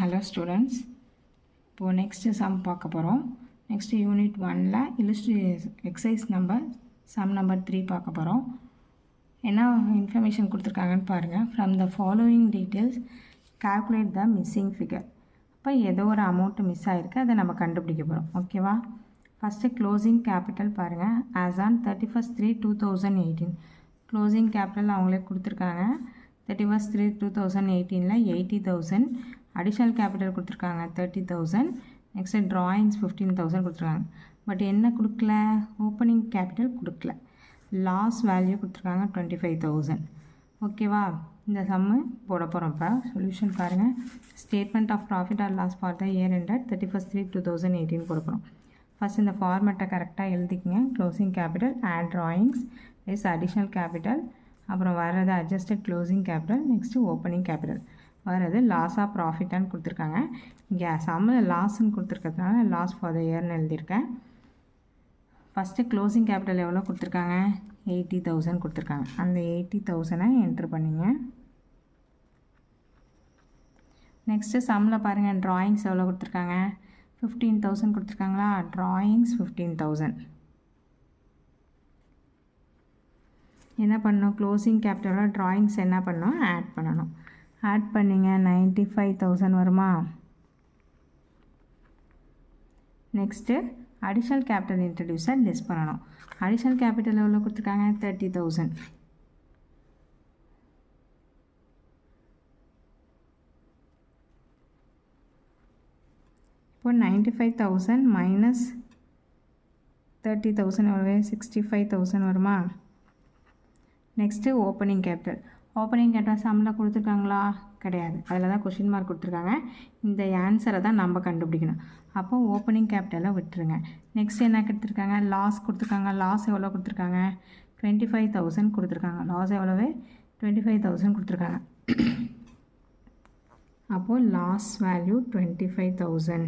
Hello students. இப்போ next sum பார்க்க போகிறோம். next unit 1ல exercise number sum number 3 பார்க்க போகிறோம். என்ன information கொடுத்துருக்காங்கன்னு பாருங்கள். From the following details calculate the missing figure. இப்போ ஏதோ ஒரு amount மிஸ் ஆகிருக்கு, அதை நம்ம கண்டுபிடிக்க போகிறோம். ஓகேவா? ஃபஸ்ட்டு க்ளோசிங் கேபிட்டல் பாருங்கள். as on 31/3/2018 க்ளோசிங் கேபிட்டல் அவங்களே கொடுத்துருக்காங்க. 31/3/2018ல் 80,000, அடிஷ்னல் கேபிட்டல் கொடுத்துருக்காங்க 30,000, நெக்ஸ்ட்டு ட்ராயிங்ஸ் 15,000 கொடுத்துருக்காங்க. பட் என்ன கொடுக்கல, ஓப்பனிங் கேபிட்டல் கொடுக்கல. லாஸ் வேல்யூ கொடுத்துருக்காங்க 25,000. ஓகேவா? இந்த சம்மு போட போகிறோம். இப்போ சொல்யூஷன் பாருங்கள். Statement of profit or loss for the year ended 31/3/2018 போட போகிறோம். ஃபஸ்ட் இந்த ஃபார்மேட்டை கரெக்டாக எழுதிக்கங்க. Closing capital, add drawings, is additional capital, அப்புறம் வர்றது adjusted closing capital, next opening capital, வர்றது லாஸ் ஆஃப் ப்ராஃபிட்டான்னு கொடுத்துருக்காங்க. இங்கே சம்மில் லாஸ்ன்னு கொடுத்துருக்கிறதுனால லாஸ் ஃபார் த இயர்னு எழுதியிருக்கேன். ஃபஸ்ட்டு க்ளோசிங் கேபிட்டல் எவ்வளோ கொடுத்துருக்காங்க, 80,000 கொடுத்துருக்காங்க. அந்த 80,000 என்ட்ரு பண்ணிங்க. நெக்ஸ்ட்டு சம்மில் பாருங்கள், ட்ராயிங்ஸ் எவ்வளோ கொடுத்துருக்காங்க, 15,000 கொடுத்துருக்காங்களா. ட்ராயிங்ஸ் 15,000. என்ன பண்ணணும், க்ளோசிங் கேபிட்டலோட ட்ராயிங்ஸ் என்ன பண்ணணும், ஆட் பண்ணணும். ஆட் பண்ணிங்க 95,000 வருமா. நெக்ஸ்ட்டு அடிஷ்னல் கேபிட்டல் இன்ட்ரடியூஸை லெஸ் பண்ணணும். அடிஷ்னல் கேபிட்டல் எவ்வளோ கொடுத்துருக்காங்க, 30,000. இப்போ 95,000 மைனஸ் 30,000 எவ்வளோ, 65,000 வருமா. Next opening capital. Opening capital சம்மில் கொடுத்துருக்காங்களா, கிடையாது. அதில் தான் கொஷின் மார்க் கொடுத்துருக்காங்க. இந்த ஆன்சரை தான் நம்ம கண்டுபிடிக்கணும். அப்போ ஓப்பனிங் கேபிட்டலை விட்டுருங்க. நெக்ஸ்ட் என்ன கொடுத்துருக்காங்க, லாஸ் கொடுத்துருக்காங்க. லாஸ் எவ்வளோ கொடுத்துருக்காங்க, 25,000 கொடுத்துருக்காங்க. லாஸ் எவ்வளவு, 25,000 கொடுத்துருக்காங்க. அப்போது லாஸ் வேல்யூ 25,000.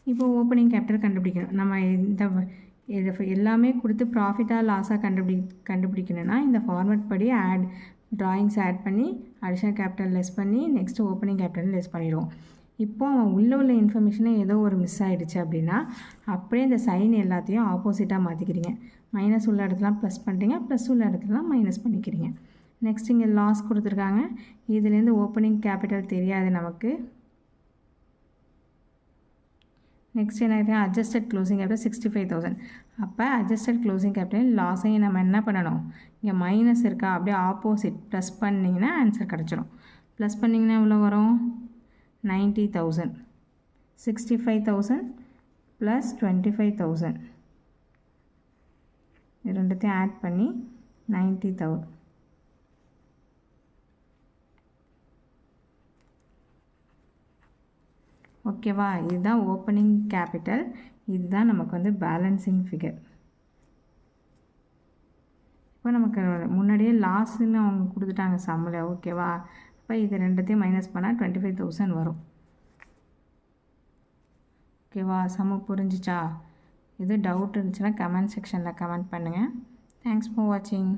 இப்போ ஓப்பனிங் கேபிட்டல் கண்டுபிடிக்கணும். நம்ம இந்த இது எல்லாமே கொடுத்து ப்ராஃபிட்டாக லாஸாக கண்டுபிடிக்கணும்னா இந்த ஃபார்மேட் படி ட்ராயிங்ஸ் ஆட் பண்ணி அடிஷ்னல் கேபிட்டல் லெஸ் பண்ணி நெக்ஸ்ட்டு ஓப்பனிங் கேபிட்டல் லெஸ் பண்ணிடுவோம். இப்போது அவன் உள்ள இன்ஃபர்மேஷனே ஏதோ ஒரு மிஸ் ஆகிடுச்சு அப்படின்னா அப்படியே இந்த சைன் எல்லாத்தையும் ஆப்போசிட்டாக மாற்றிக்கிறீங்க. மைனஸ் உள்ள இடத்துலாம் ப்ளஸ் பண்ணுறீங்க, ப்ளஸ் உள்ள இடத்துலாம் மைனஸ் பண்ணிக்கிறீங்க. நெக்ஸ்ட் இங்கே லாஸ் கொடுத்துருக்காங்க. இதுலேருந்து ஓப்பனிங் கேபிட்டல் தெரியாது நமக்கு. நெக்ஸ்ட் என்ன, அட்ஜஸ்டட் க்ளோசிங் கேபிட்டல் 65,000. அப்போ அட்ஜஸ்டட் க்ளோசிங் கேபிட்டல் லாஸையும் நம்ம என்ன பண்ணணும், இங்கே மைனஸ் இருக்கா, அப்படியே ஆப்போசிட் ப்ளஸ் பண்ணிங்கன்னா ஆன்சர் கிடச்சிரும். ப்ளஸ் பண்ணிங்கன்னா எவ்வளோ வரும், 90,000. 65,000 ப்ளஸ் 25,000 இது ரெண்டுத்தையும் ஆட் பண்ணி 90,000. ஓகேவா? இதுதான் ஓப்பனிங் கேபிட்டல். இதுதான் நமக்கு வந்து பேலன்சிங் ஃபிகர். இப்போ நமக்கு முன்னாடியே லாஸ்ன்னு அவங்க கொடுத்துட்டாங்க சம்மில். ஓகேவா? இப்போ இது ரெண்டுத்தையும் மைனஸ் பண்ணால் 25,000 வரும். ஓகேவா? சம்மு புரிஞ்சிச்சா? இது டவுட் இருந்துச்சுன்னா கமெண்ட் செக்ஷனில் கமெண்ட் பண்ணுங்கள். தேங்க்ஸ் ஃபார் வாட்சிங்.